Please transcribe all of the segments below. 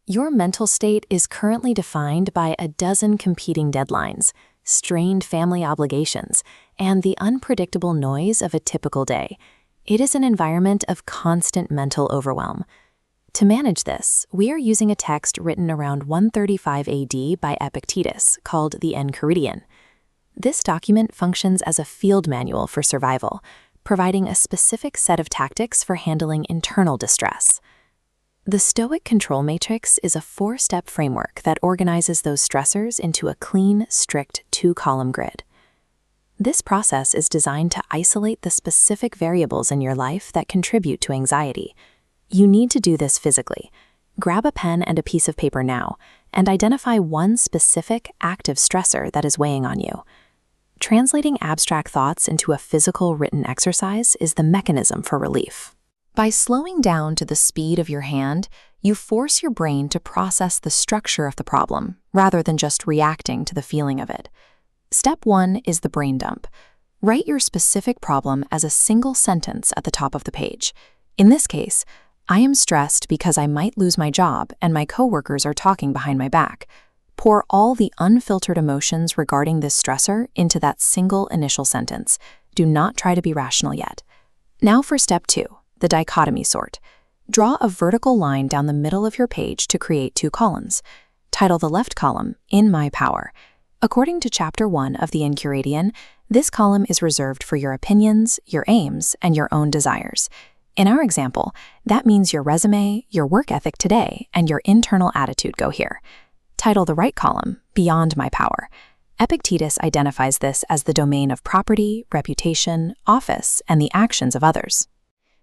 Your mental state is currently defined by a dozen competing deadlines, strained family obligations, and the unpredictable noise of a typical day. It is an environment of constant mental overwhelm. To manage this, we are using a text written around 135 AD by Epictetus called the Enchiridion. This document functions as a field manual for survival, providing a specific set of tactics for handling internal distress. The Stoic control matrix is a 4-step framework that organizes those stressors into a clean, strict 2-column grid. This process is designed to isolate the specific variables in your life that contribute to anxiety. You need to do this physically. Grab a pen and a piece of paper now, and identify one specific active stressor that is weighing on you. Translating abstract thoughts into a physical written exercise is the mechanism for relief. By slowing down to the speed of your hand, you force your brain to process the structure of the problem, rather than just reacting to the feeling of it. Step 1 is the brain dump. Write your specific problem as a single sentence at the top of the page. In this case, I am stressed because I might lose my job and my coworkers are talking behind my back. Pour all the unfiltered emotions regarding this stressor into that single initial sentence. Do not try to be rational yet. Now for step 2. The dichotomy sort. Draw a vertical line down the middle of your page to create 2 columns. Title the left column, In My Power. According to Chapter 1 of the Enchiridion, this column is reserved for your opinions, your aims, and your own desires. In our example, that means your resume, your work ethic today, and your internal attitude go here. Title the right column, Beyond My Power. Epictetus identifies this as the domain of property, reputation, office, and the actions of others.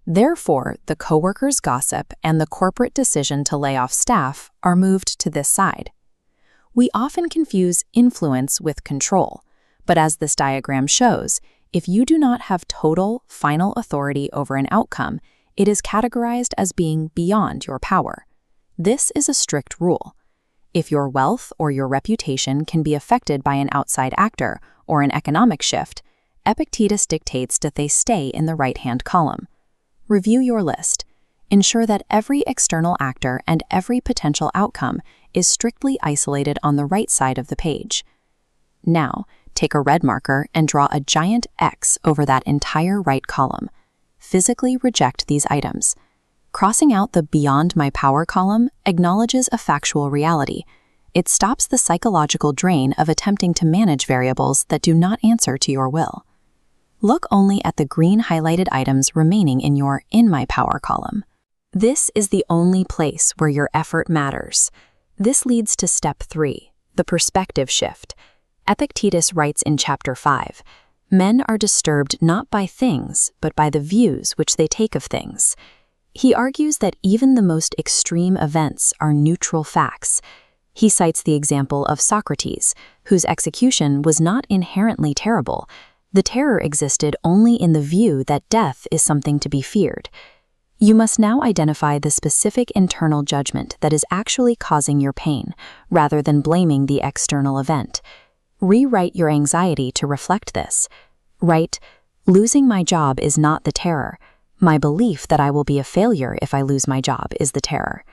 Therefore, the coworkers' gossip and the corporate decision to lay off staff are moved to this side. We often confuse influence with control, but as this diagram shows, if you do not have total, final authority over an outcome, it is categorized as being beyond your power. This is a strict rule. If your wealth or your reputation can be affected by an outside actor or an economic shift, Epictetus dictates that they stay in the right-hand column. Review your list. Ensure that every external actor and every potential outcome is strictly isolated on the right side of the page. Now, take a red marker and draw a giant X over that entire right column. Physically reject these items. Crossing out the Beyond My Power column acknowledges a factual reality. It stops the psychological drain of attempting to manage variables that do not answer to your will. Look only at the green highlighted items remaining in your In My Power column. This is the only place where your effort matters. This leads to step 3, the perspective shift. Epictetus writes in Chapter 5, "Men are disturbed not by things, but by the views which they take of things." He argues that even the most extreme events are neutral facts. He cites the example of Socrates, whose execution was not inherently terrible. The terror existed only in the view that death is something to be feared. You must now identify the specific internal judgment that is actually causing your pain, rather than blaming the external event. Rewrite your anxiety to reflect this. Write, "Losing my job is not the terror. My belief that I will be a failure if I lose my job is the terror."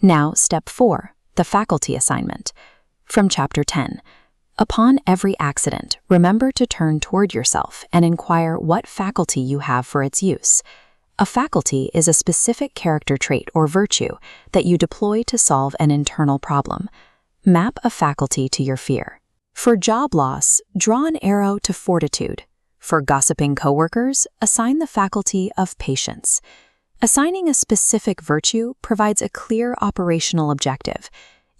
Now, step 4, the faculty assignment. From Chapter 10. Upon every accident, remember to turn toward yourself and inquire what faculty you have for its use. A faculty is a specific character trait or virtue that you deploy to solve an internal problem. Map a faculty to your fear. For job loss, draw an arrow to fortitude. For gossiping coworkers, assign the faculty of patience. Assigning a specific virtue provides a clear operational objective.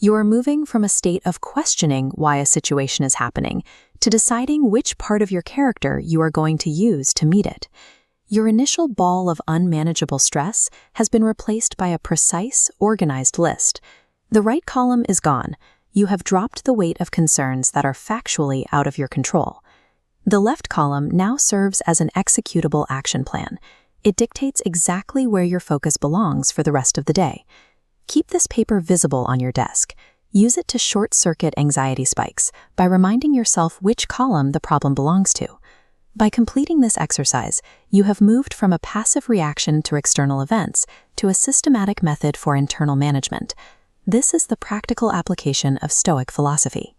You are moving from a state of questioning why a situation is happening to deciding which part of your character you are going to use to meet it. Your initial ball of unmanageable stress has been replaced by a precise, organized list. The right column is gone. You have dropped the weight of concerns that are factually out of your control. The left column now serves as an executable action plan. It dictates exactly where your focus belongs for the rest of the day. Keep this paper visible on your desk. Use it to short-circuit anxiety spikes by reminding yourself which column the problem belongs to. By completing this exercise, you have moved from a passive reaction to external events to a systematic method for internal management. This is the practical application of Stoic philosophy.